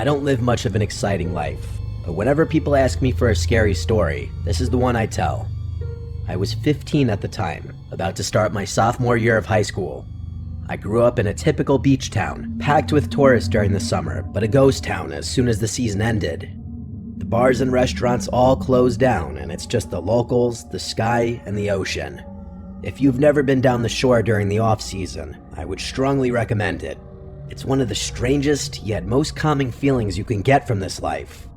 I don't live much of an exciting life, but whenever people ask me for a scary story, this is the one I tell. I was 15 at the time, about to start my sophomore year of high school. I grew up in a typical beach town, packed with tourists during the summer, but a ghost town as soon as the season ended. The bars and restaurants all closed down, and it's just the locals, the sky, and the ocean. If you've never been down the shore during the off-season, I would strongly recommend it. It's one of the strangest, yet most calming feelings you can get from this life.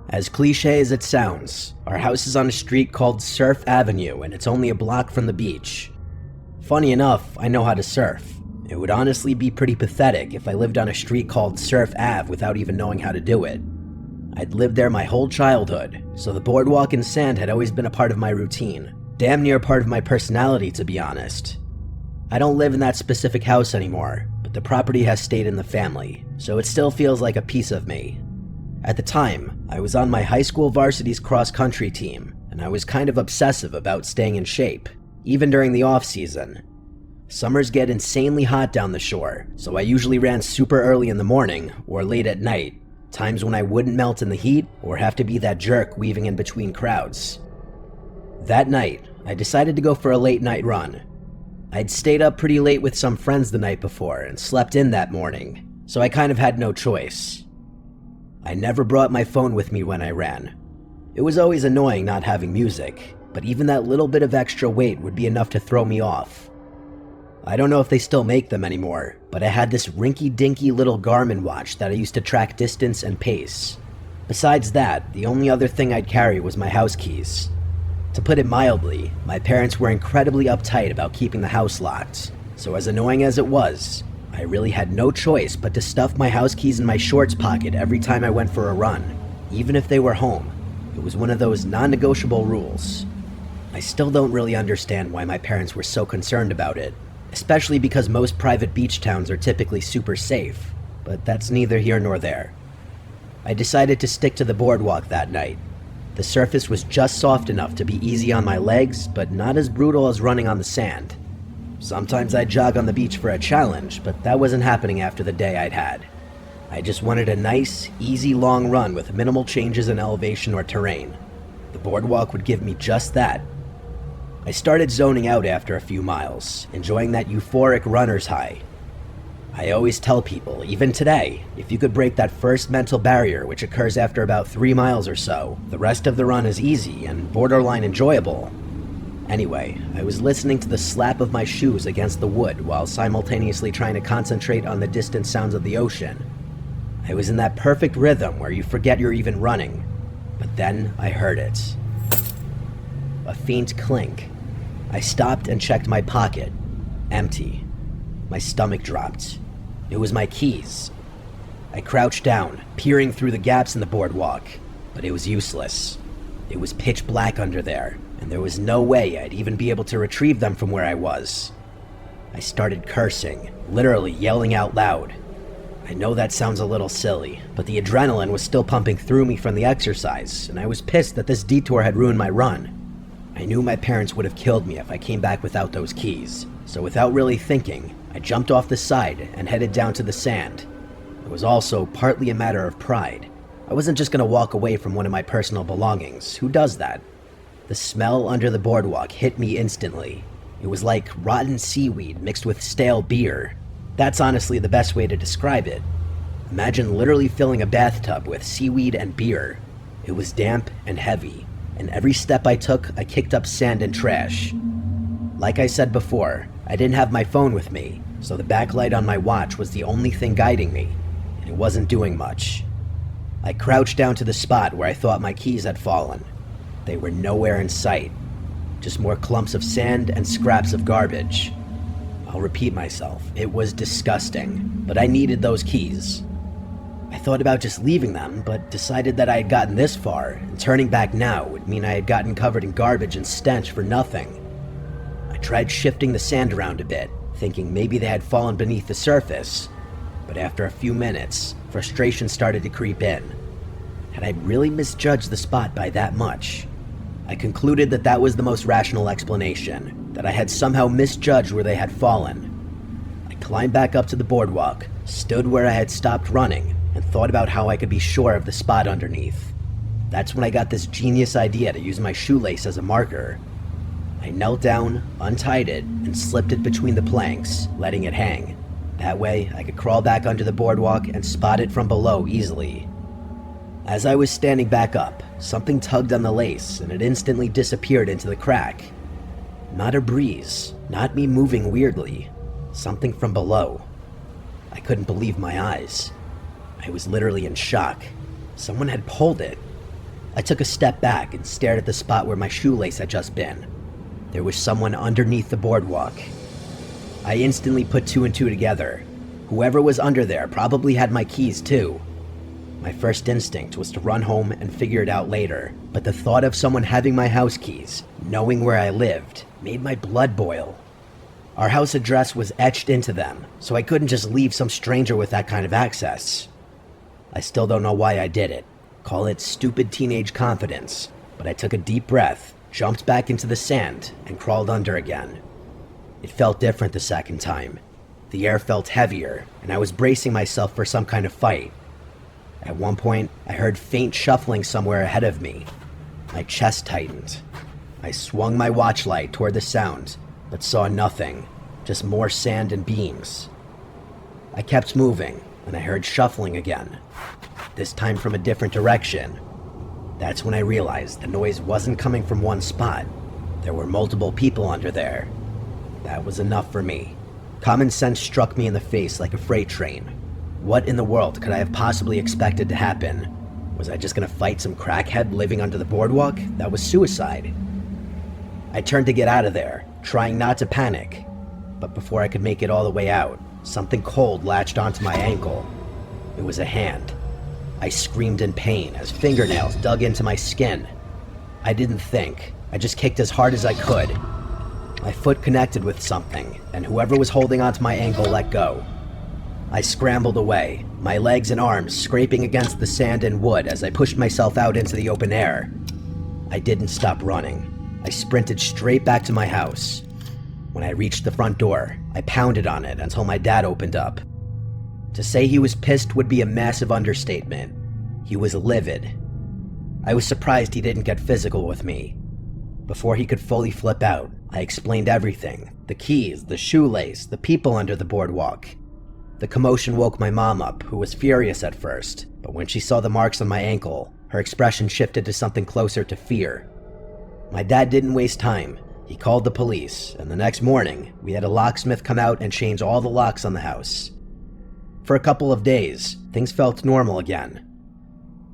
As cliche as it sounds, our house is on a street called Surf Avenue, and it's only a block from the beach. Funny enough, I know how to surf. It would honestly be pretty pathetic if I lived on a street called Surf Ave without even knowing how to do it. I'd lived there my whole childhood, so the boardwalk and sand had always been a part of my routine. Damn near part of my personality, to be honest. I don't live in that specific house anymore, but the property has stayed in the family, so it still feels like a piece of me. At the time, I was on my high school varsity's cross-country team, and I was kind of obsessive about staying in shape, even during the off-season. Summers get insanely hot down the shore, so I usually ran super early in the morning or late at night, times when I wouldn't melt in the heat or have to be that jerk weaving in between crowds. That night, I decided to go for a late night run. I'd stayed up pretty late with some friends the night before and slept in that morning, so I kind of had no choice. I never brought my phone with me when I ran. It was always annoying not having music, but even that little bit of extra weight would be enough to throw me off. I don't know if they still make them anymore, but I had this rinky-dinky little Garmin watch that I used to track distance and pace. Besides that, the only other thing I'd carry was my house keys. To put it mildly, my parents were incredibly uptight about keeping the house locked, so as annoying as it was, I really had no choice but to stuff my house keys in my shorts pocket every time I went for a run, even if they were home. It was one of those non-negotiable rules. I still don't really understand why my parents were so concerned about it, especially because most private beach towns are typically super safe, but that's neither here nor there. I decided to stick to the boardwalk that night. The surface was just soft enough to be easy on my legs, but not as brutal as running on the sand. Sometimes I'd jog on the beach for a challenge, but that wasn't happening after the day I'd had. I just wanted a nice, easy long run with minimal changes in elevation or terrain. The boardwalk would give me just that. I started zoning out after a few miles, enjoying that euphoric runner's high. I always tell people, even today, if you could break that first mental barrier, which occurs after about 3 miles or so, the rest of the run is easy and borderline enjoyable. Anyway, I was listening to the slap of my shoes against the wood while simultaneously trying to concentrate on the distant sounds of the ocean. I was in that perfect rhythm where you forget you're even running, but then I heard it. A faint clink. I stopped and checked my pocket. Empty. My stomach dropped. It was my keys. I crouched down, peering through the gaps in the boardwalk, but it was useless. It was pitch black under there, and there was no way I'd even be able to retrieve them from where I was. I started cursing, literally yelling out loud. I know that sounds a little silly, but the adrenaline was still pumping through me from the exercise, and I was pissed that this detour had ruined my run. I knew my parents would have killed me if I came back without those keys, so without really thinking, I jumped off the side and headed down to the sand. It was also partly a matter of pride. I wasn't just going to walk away from one of my personal belongings. Who does that? The smell under the boardwalk hit me instantly. It was like rotten seaweed mixed with stale beer. That's honestly the best way to describe it. Imagine literally filling a bathtub with seaweed and beer. It was damp and heavy, and every step I took, I kicked up sand and trash. Like I said before, I didn't have my phone with me, so the backlight on my watch was the only thing guiding me, and it wasn't doing much. I crouched down to the spot where I thought my keys had fallen. They were nowhere in sight, just more clumps of sand and scraps of garbage. I'll repeat myself, it was disgusting, but I needed those keys. I thought about just leaving them, but decided that I had gotten this far, and turning back now would mean I had gotten covered in garbage and stench for nothing. I tried shifting the sand around a bit, thinking maybe they had fallen beneath the surface, but after a few minutes, frustration started to creep in. Had I really misjudged the spot by that much? I concluded that that was the most rational explanation, that I had somehow misjudged where they had fallen. I climbed back up to the boardwalk, stood where I had stopped running, and thought about how I could be sure of the spot underneath. That's when I got this genius idea to use my shoelace as a marker. I knelt down, untied it, and slipped it between the planks, letting it hang. That way, I could crawl back under the boardwalk and spot it from below easily. As I was standing back up, something tugged on the lace and it instantly disappeared into the crack. Not a breeze, not me moving weirdly, something from below. I couldn't believe my eyes. I was literally in shock. Someone had pulled it. I took a step back and stared at the spot where my shoelace had just been. There was someone underneath the boardwalk. I instantly put two and two together. Whoever was under there probably had my keys too. My first instinct was to run home and figure it out later, but the thought of someone having my house keys, knowing where I lived, made my blood boil. Our house address was etched into them, so I couldn't just leave some stranger with that kind of access. I still don't know why I did it. Call it stupid teenage confidence, but I took a deep breath, jumped back into the sand, and crawled under again. It felt different the second time. The air felt heavier, and I was bracing myself for some kind of fight. At one point, I heard faint shuffling somewhere ahead of me. My chest tightened. I swung my watch light toward the sound, but saw nothing, just more sand and beams. I kept moving, and I heard shuffling again, this time from a different direction. That's when I realized the noise wasn't coming from one spot. There were multiple people under there. That was enough for me. Common sense struck me in the face like a freight train. What in the world could I have possibly expected to happen? Was I just gonna fight some crackhead living under the boardwalk? That was suicide. I turned to get out of there, trying not to panic. But before I could make it all the way out, something cold latched onto my ankle. It was a hand. I screamed in pain as fingernails dug into my skin. I didn't think. I just kicked as hard as I could. My foot connected with something, and whoever was holding onto my ankle let go. I scrambled away, my legs and arms scraping against the sand and wood as I pushed myself out into the open air. I didn't stop running. I sprinted straight back to my house. When I reached the front door, I pounded on it until my dad opened up. To say he was pissed would be a massive understatement. He was livid. I was surprised he didn't get physical with me. Before he could fully flip out, I explained everything. The keys, the shoelace, the people under the boardwalk. The commotion woke my mom up, who was furious at first, but when she saw the marks on my ankle, her expression shifted to something closer to fear. My dad didn't waste time. He called the police, and the next morning, we had a locksmith come out and change all the locks on the house. For a couple of days, things felt normal again.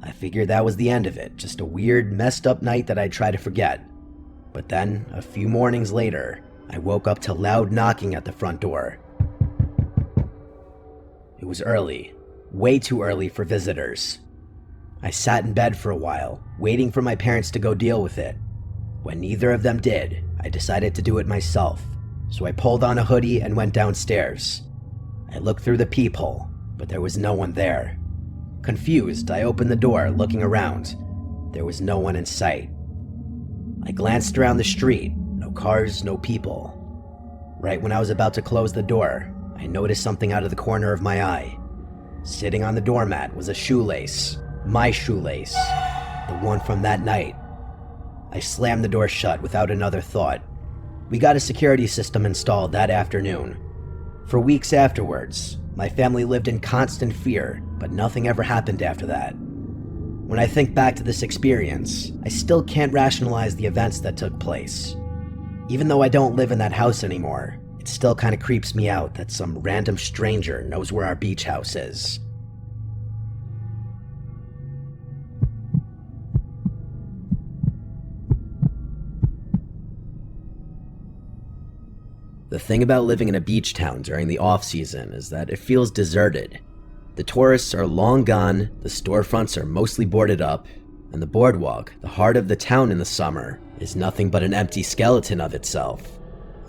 I figured that was the end of it, just a weird, messed up night that I'd try to forget. But then, a few mornings later, I woke up to loud knocking at the front door. It was early, way too early for visitors. I sat in bed for a while, waiting for my parents to go deal with it. When neither of them did, I decided to do it myself, so I pulled on a hoodie and went downstairs. I looked through the peephole, but there was no one there. Confused, I opened the door, looking around. There was no one in sight. I glanced around the street, no cars, no people. Right when I was about to close the door, I noticed something out of the corner of my eye. Sitting on the doormat was a shoelace, my shoelace, the one from that night. I slammed the door shut without another thought. We got a security system installed that afternoon. For weeks afterwards, my family lived in constant fear, but nothing ever happened after that. When I think back to this experience, I still can't rationalize the events that took place. Even though I don't live in that house anymore, it still kind of creeps me out that some random stranger knows where our beach house is. The thing about living in a beach town during the off-season is that it feels deserted. The tourists are long gone, the storefronts are mostly boarded up, and the boardwalk, the heart of the town in the summer, is nothing but an empty skeleton of itself.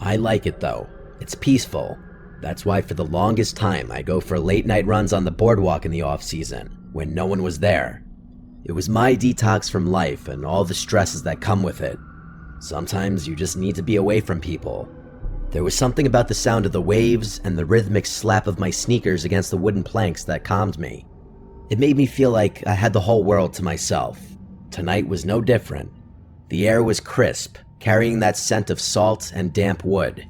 I like it though. It's peaceful. That's why for the longest time I go for late night runs on the boardwalk in the off-season, when no one was there. It was my detox from life and all the stresses that come with it. Sometimes you just need to be away from people. There was something about the sound of the waves and the rhythmic slap of my sneakers against the wooden planks that calmed me. It made me feel like I had the whole world to myself. Tonight was no different. The air was crisp, carrying that scent of salt and damp wood.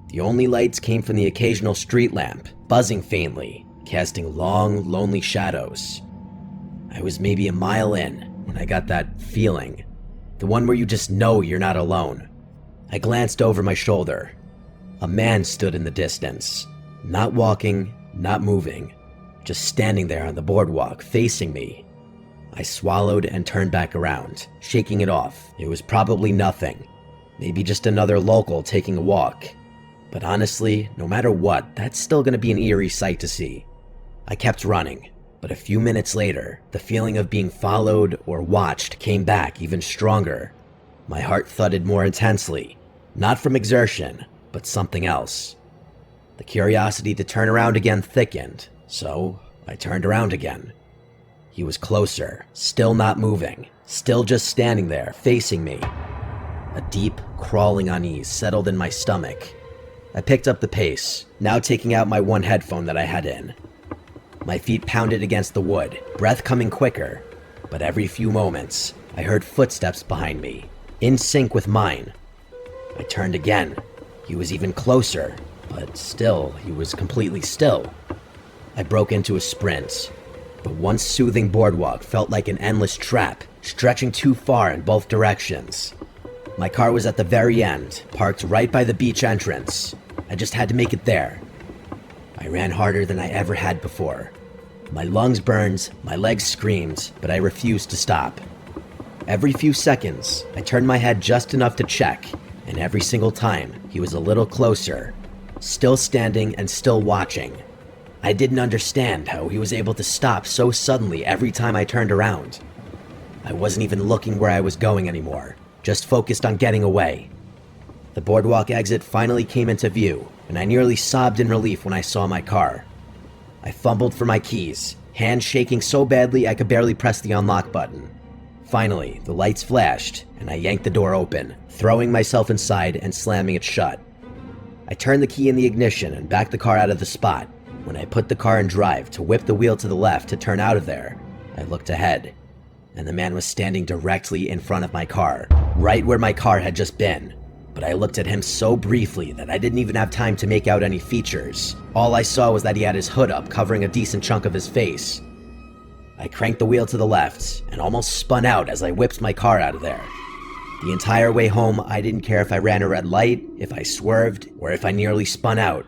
The only lights came from the occasional street lamp, buzzing faintly, casting long, lonely shadows. I was maybe a mile in when I got that feeling, the one where you just know you're not alone. I glanced over my shoulder. A man stood in the distance, not walking, not moving, just standing there on the boardwalk, facing me. I swallowed and turned back around, shaking it off. It was probably nothing, maybe just another local taking a walk. But honestly, no matter what, that's still gonna be an eerie sight to see. I kept running, but a few minutes later, the feeling of being followed or watched came back even stronger. My heart thudded more intensely, not from exertion, but something else. The curiosity to turn around again thickened, so I turned around again. He was closer, still not moving, still just standing there, facing me. A deep, crawling unease settled in my stomach. I picked up the pace, now taking out my one headphone that I had in. My feet pounded against the wood, breath coming quicker, but every few moments, I heard footsteps behind me, in sync with mine. I turned again. He was even closer, but still, he was completely still. I broke into a sprint. The once soothing boardwalk felt like an endless trap, stretching too far in both directions. My car was at the very end, parked right by the beach entrance. I just had to make it there. I ran harder than I ever had before. My lungs burned, my legs screamed, but I refused to stop. Every few seconds, I turned my head just enough to check, and every single time, he was a little closer, still standing and still watching. I didn't understand how he was able to stop so suddenly every time I turned around. I wasn't even looking where I was going anymore, just focused on getting away. The boardwalk exit finally came into view, and I nearly sobbed in relief when I saw my car. I fumbled for my keys, hands shaking so badly I could barely press the unlock button. Finally, the lights flashed, and I yanked the door open, throwing myself inside and slamming it shut. I turned the key in the ignition and backed the car out of the spot. When I put the car in drive to whip the wheel to the left to turn out of there, I looked ahead, and the man was standing directly in front of my car, right where my car had just been. But I looked at him so briefly that I didn't even have time to make out any features. All I saw was that he had his hood up, covering a decent chunk of his face. I cranked the wheel to the left and almost spun out as I whipped my car out of there. The entire way home, I didn't care if I ran a red light, if I swerved, or if I nearly spun out.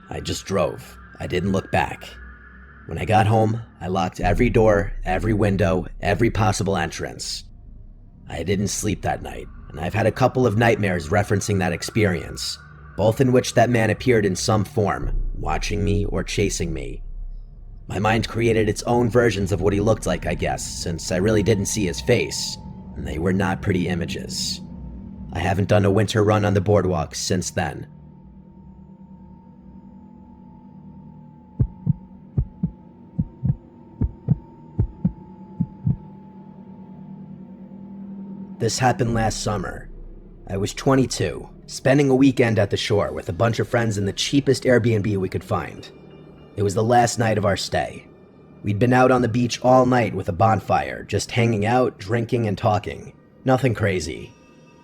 I just drove. I didn't look back. When I got home, I locked every door, every window, every possible entrance. I didn't sleep that night, and I've had a couple of nightmares referencing that experience, both in which that man appeared in some form, watching me or chasing me. My mind created its own versions of what he looked like, I guess, since I really didn't see his face, and they were not pretty images. I haven't done a winter run on the boardwalk since then. This happened last summer. I was 22, spending a weekend at the shore with a bunch of friends in the cheapest Airbnb we could find. It was the last night of our stay. We'd been out on the beach all night with a bonfire, just hanging out, drinking, and talking. Nothing crazy.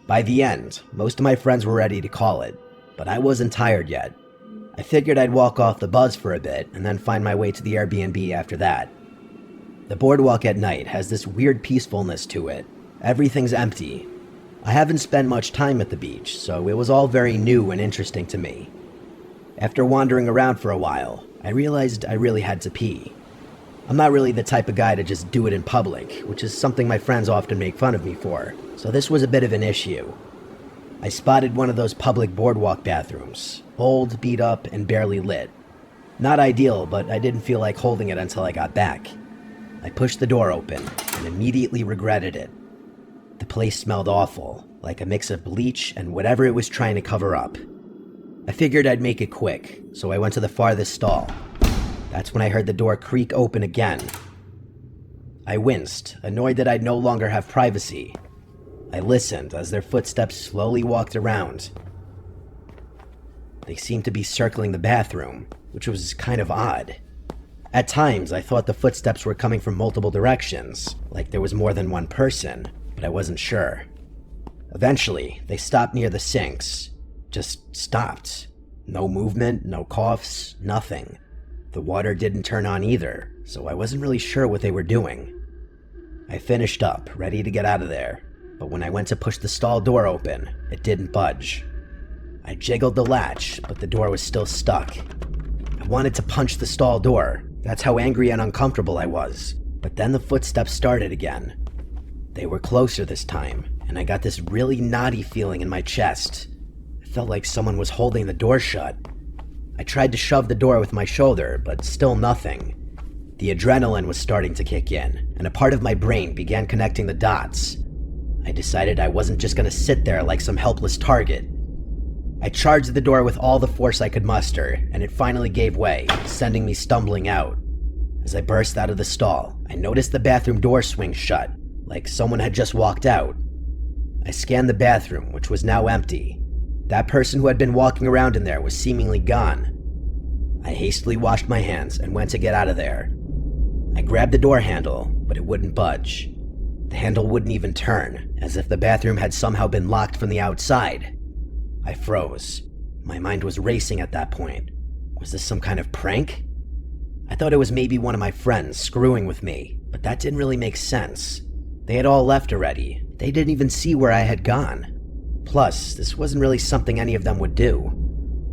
By the end, most of my friends were ready to call it, but I wasn't tired yet. I figured I'd walk off the buzz for a bit and then find my way to the Airbnb after that. The boardwalk at night has this weird peacefulness to it. Everything's empty. I haven't spent much time at the beach, so it was all very new and interesting to me. After wandering around for a while, I realized I really had to pee. I'm not really the type of guy to just do it in public, which is something my friends often make fun of me for, so this was a bit of an issue. I spotted one of those public boardwalk bathrooms, old, beat up, and barely lit. Not ideal, but I didn't feel like holding it until I got back. I pushed the door open and immediately regretted it. The place smelled awful, like a mix of bleach and whatever it was trying to cover up. I figured I'd make it quick, so I went to the farthest stall. That's when I heard the door creak open again. I winced, annoyed that I'd no longer have privacy. I listened as their footsteps slowly walked around. They seemed to be circling the bathroom, which was kind of odd. At times, I thought the footsteps were coming from multiple directions, like there was more than one person, but I wasn't sure. Eventually, they stopped near the sinks. Just stopped. No movement, no coughs, nothing. The water didn't turn on either, so I wasn't really sure what they were doing. I finished up, ready to get out of there, but when I went to push the stall door open, it didn't budge. I jiggled the latch, but the door was still stuck. I wanted to punch the stall door. That's how angry and uncomfortable I was. But then the footsteps started again. They were closer this time, and I got this really knotty feeling in my chest. It felt like someone was holding the door shut. I tried to shove the door with my shoulder, but still nothing. The adrenaline was starting to kick in, and a part of my brain began connecting the dots. I decided I wasn't just going to sit there like some helpless target. I charged the door with all the force I could muster, and it finally gave way, sending me stumbling out. As I burst out of the stall, I noticed the bathroom door swing shut, like someone had just walked out. I scanned the bathroom, which was now empty. That person who had been walking around in there was seemingly gone. I hastily washed my hands and went to get out of there. I grabbed the door handle, but it wouldn't budge. The handle wouldn't even turn, as if the bathroom had somehow been locked from the outside. I froze. My mind was racing at that point. Was this some kind of prank? I thought it was maybe one of my friends screwing with me, but that didn't really make sense. They had all left already. They didn't even see where I had gone. Plus, this wasn't really something any of them would do.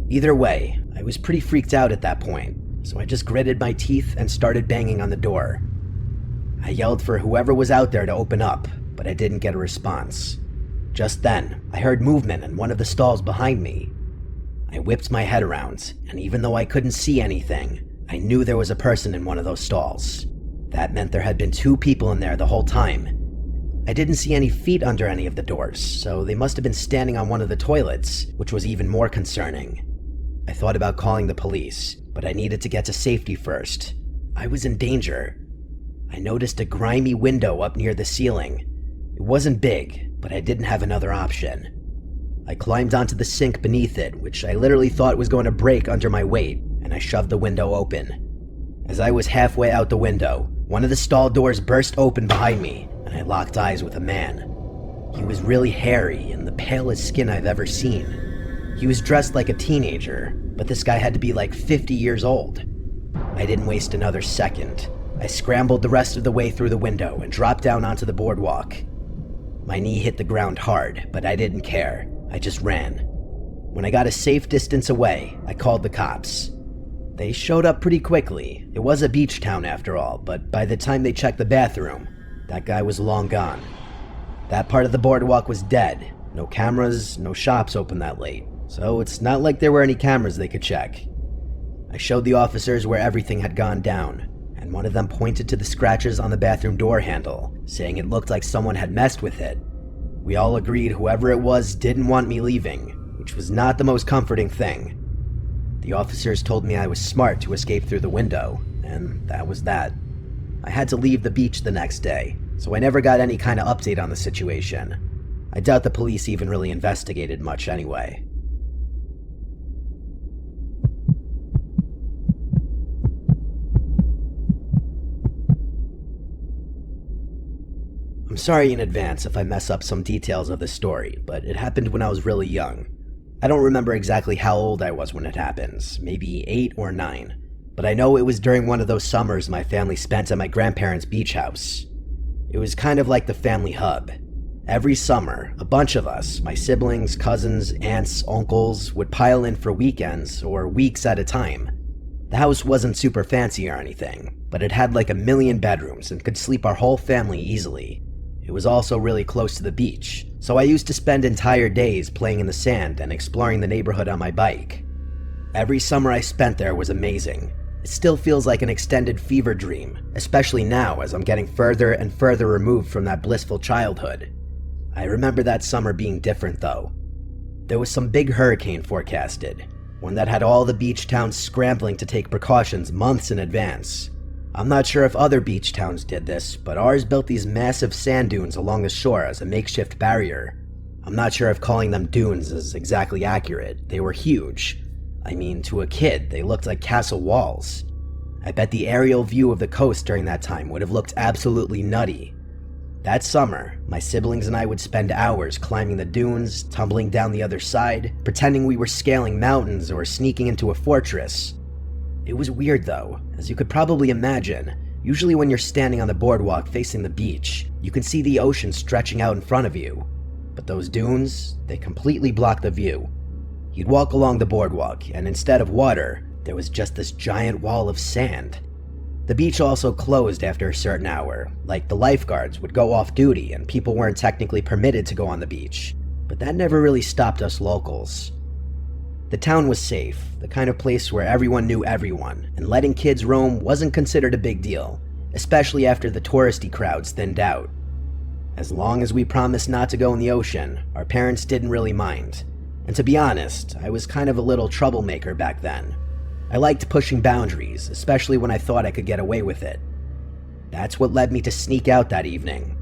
Either way, I was pretty freaked out at that point, so I just gritted my teeth and started banging on the door. I yelled for whoever was out there to open up, but I didn't get a response. Just then, I heard movement in one of the stalls behind me. I whipped my head around, and even though I couldn't see anything, I knew there was a person in one of those stalls. That meant there had been 2 people in there the whole time. I didn't see any feet under any of the doors, so they must have been standing on one of the toilets, which was even more concerning. I thought about calling the police, but I needed to get to safety first. I was in danger. I noticed a grimy window up near the ceiling. It wasn't big, but I didn't have another option. I climbed onto the sink beneath it, which I literally thought was going to break under my weight, and I shoved the window open. As I was halfway out the window, one of the stall doors burst open behind me, and I locked eyes with a man. He was really hairy and the palest skin I've ever seen. He was dressed like a teenager, but this guy had to be like 50 years old. I didn't waste another second. I scrambled the rest of the way through the window and dropped down onto the boardwalk. My knee hit the ground hard, but I didn't care. I just ran. When I got a safe distance away, I called the cops. They showed up pretty quickly. It was a beach town after all, but by the time they checked the bathroom, that guy was long gone. That part of the boardwalk was dead. No cameras, no shops open that late, so it's not like there were any cameras they could check. I showed the officers where everything had gone down, and one of them pointed to the scratches on the bathroom door handle, saying it looked like someone had messed with it. We all agreed whoever it was didn't want me leaving, which was not the most comforting thing. The officers told me I was smart to escape through the window, and that was that. I had to leave the beach the next day, so I never got any kind of update on the situation. I doubt the police even really investigated much anyway. I'm sorry in advance if I mess up some details of this story, but it happened when I was really young. I don't remember exactly how old I was when it happened, maybe 8 or 9, but I know it was during one of those summers my family spent at my grandparents' beach house. It was kind of like the family hub. Every summer, a bunch of us, my siblings, cousins, aunts, uncles, would pile in for weekends or weeks at a time. The house wasn't super fancy or anything, but it had like 1,000,000 bedrooms and could sleep our whole family easily. It was also really close to the beach, so I used to spend entire days playing in the sand and exploring the neighborhood on my bike. Every summer I spent there was amazing. It still feels like an extended fever dream, especially now as I'm getting further and further removed from that blissful childhood. I remember that summer being different though. There was some big hurricane forecasted, one that had all the beach towns scrambling to take precautions months in advance. I'm not sure if other beach towns did this, but ours built these massive sand dunes along the shore as a makeshift barrier. I'm not sure if calling them dunes is exactly accurate. They were huge. I mean, to a kid, they looked like castle walls. I bet the aerial view of the coast during that time would have looked absolutely nutty. That summer, my siblings and I would spend hours climbing the dunes, tumbling down the other side, pretending we were scaling mountains or sneaking into a fortress. It was weird though, as you could probably imagine. Usually when you're standing on the boardwalk facing the beach, you can see the ocean stretching out in front of you. But those dunes, they completely block the view. You'd walk along the boardwalk, and instead of water, there was just this giant wall of sand. The beach also closed after a certain hour, like the lifeguards would go off duty and people weren't technically permitted to go on the beach. But that never really stopped us locals. The town was safe, the kind of place where everyone knew everyone, and letting kids roam wasn't considered a big deal, especially after the touristy crowds thinned out. As long as we promised not to go in the ocean, our parents didn't really mind. And to be honest, I was kind of a little troublemaker back then. I liked pushing boundaries, especially when I thought I could get away with it. That's what led me to sneak out that evening.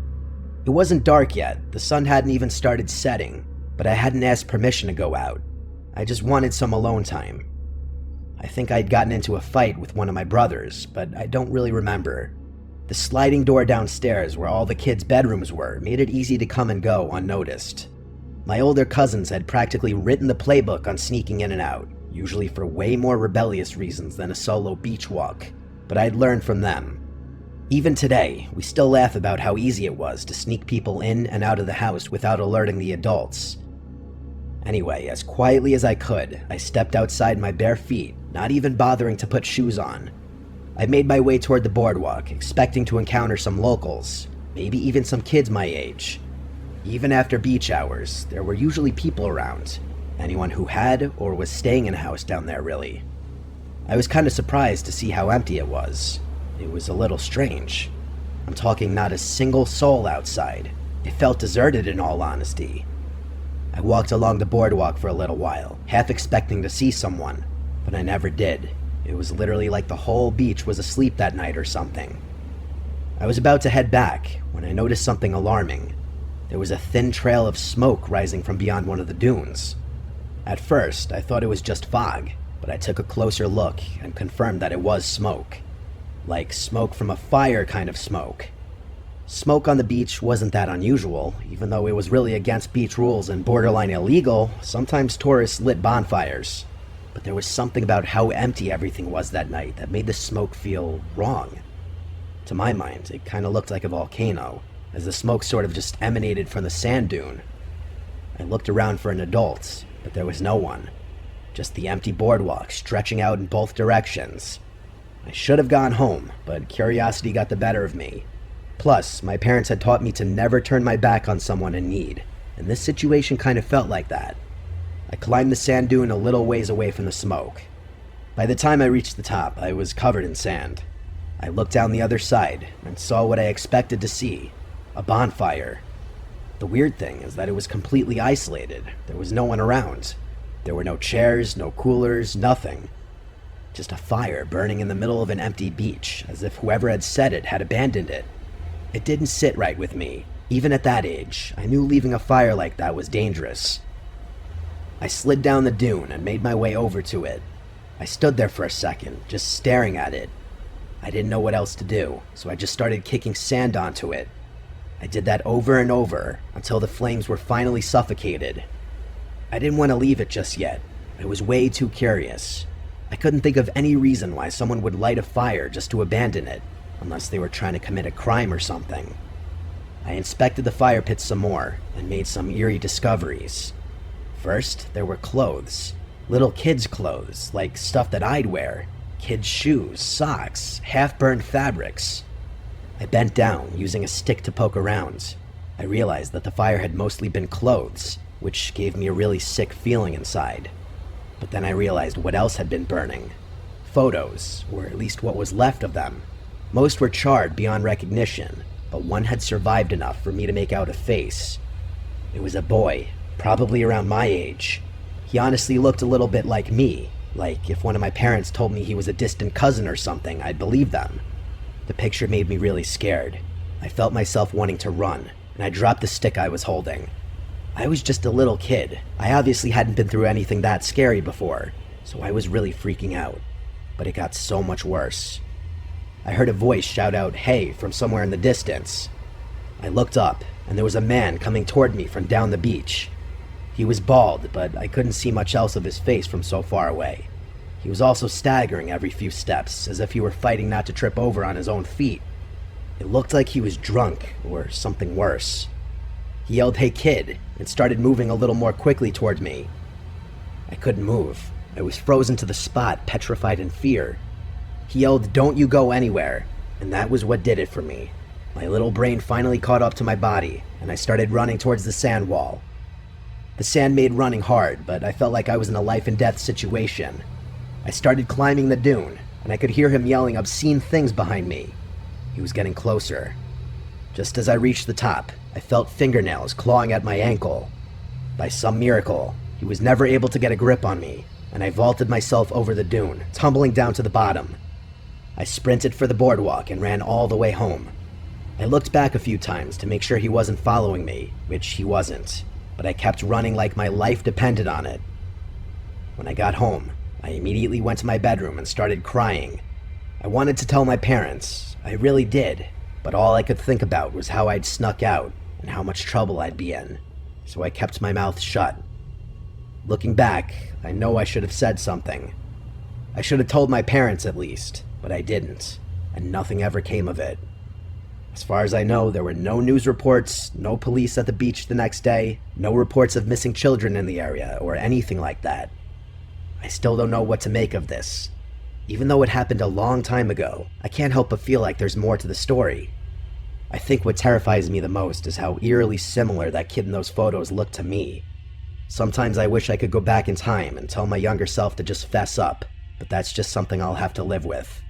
It wasn't dark yet, the sun hadn't even started setting, but I hadn't asked permission to go out. I just wanted some alone time. I think I'd gotten into a fight with one of my brothers, but I don't really remember. The sliding door downstairs where all the kids' bedrooms were made it easy to come and go unnoticed. My older cousins had practically written the playbook on sneaking in and out, usually for way more rebellious reasons than a solo beach walk, but I'd learned from them. Even today, we still laugh about how easy it was to sneak people in and out of the house without alerting the adults. Anyway, as quietly as I could, I stepped outside my bare feet, not even bothering to put shoes on. I made my way toward the boardwalk, expecting to encounter some locals, maybe even some kids my age. Even after beach hours, there were usually people around. Anyone who had or was staying in a house down there, really. I was kind of surprised to see how empty it was. It was a little strange. I'm talking not a single soul outside. It felt deserted in all honesty. I walked along the boardwalk for a little while, half expecting to see someone, but I never did. It was literally like the whole beach was asleep that night or something. I was about to head back when I noticed something alarming. There was a thin trail of smoke rising from beyond one of the dunes. At first, I thought it was just fog, but I took a closer look and confirmed that it was smoke. Like smoke from a fire kind of smoke. Smoke on the beach wasn't that unusual, even though it was really against beach rules and borderline illegal. Sometimes tourists lit bonfires. But there was something about how empty everything was that night that made the smoke feel wrong. To my mind, it kind of looked like a volcano, as the smoke sort of just emanated from the sand dune. I looked around for an adult, but there was no one. Just the empty boardwalk stretching out in both directions. I should have gone home, but curiosity got the better of me. Plus, my parents had taught me to never turn my back on someone in need, and this situation kind of felt like that. I climbed the sand dune a little ways away from the smoke. By the time I reached the top, I was covered in sand. I looked down the other side and saw what I expected to see, a bonfire. The weird thing is that it was completely isolated. There was no one around. There were no chairs, no coolers, nothing. Just a fire burning in the middle of an empty beach, as if whoever had set it had abandoned it. It didn't sit right with me. Even at that age, I knew leaving a fire like that was dangerous. I slid down the dune and made my way over to it. I stood there for a second, just staring at it. I didn't know what else to do, so I just started kicking sand onto it. I did that over and over, until the flames were finally suffocated. I didn't want to leave it just yet. I was way too curious. I couldn't think of any reason why someone would light a fire just to abandon it, unless they were trying to commit a crime or something. I inspected the fire pit some more, and made some eerie discoveries. First, there were clothes. Little kids' clothes, like stuff that I'd wear. Kids' shoes, socks, half-burned fabrics. I bent down, using a stick to poke around. I realized that the fire had mostly been clothes, which gave me a really sick feeling inside. But then I realized what else had been burning. Photos, or at least what was left of them. Most were charred beyond recognition, but one had survived enough for me to make out a face. It was a boy, probably around my age. He honestly looked a little bit like me, like if one of my parents told me he was a distant cousin or something, I'd believe them. The picture made me really scared. I felt myself wanting to run, and I dropped the stick I was holding. I was just a little kid. I obviously hadn't been through anything that scary before, so I was really freaking out. But it got so much worse. I heard a voice shout out, "Hey," from somewhere in the distance. I looked up, and there was a man coming toward me from down the beach. He was bald, but I couldn't see much else of his face from so far away. He was also staggering every few steps, as if he were fighting not to trip over on his own feet. It looked like he was drunk, or something worse. He yelled, "Hey kid," and started moving a little more quickly toward me. I couldn't move. I was frozen to the spot, petrified in fear. He yelled, "Don't you go anywhere," and that was what did it for me. My little brain finally caught up to my body, and I started running towards the sand wall. The sand made running hard, but I felt like I was in a life and death situation. I started climbing the dune, and I could hear him yelling obscene things behind me. He was getting closer. Just as I reached the top, I felt fingernails clawing at my ankle. By some miracle, he was never able to get a grip on me, and I vaulted myself over the dune, tumbling down to the bottom. I sprinted for the boardwalk and ran all the way home. I looked back a few times to make sure he wasn't following me, which he wasn't, but I kept running like my life depended on it. When I got home, I immediately went to my bedroom and started crying. I wanted to tell my parents, I really did, but all I could think about was how I'd snuck out and how much trouble I'd be in, so I kept my mouth shut. Looking back, I know I should have said something. I should have told my parents at least, but I didn't, and nothing ever came of it. As far as I know, there were no news reports, no police at the beach the next day, no reports of missing children in the area, or anything like that. I still don't know what to make of this. Even though it happened a long time ago, I can't help but feel like there's more to the story. I think what terrifies me the most is how eerily similar that kid in those photos looked to me. Sometimes I wish I could go back in time and tell my younger self to just fess up, but that's just something I'll have to live with.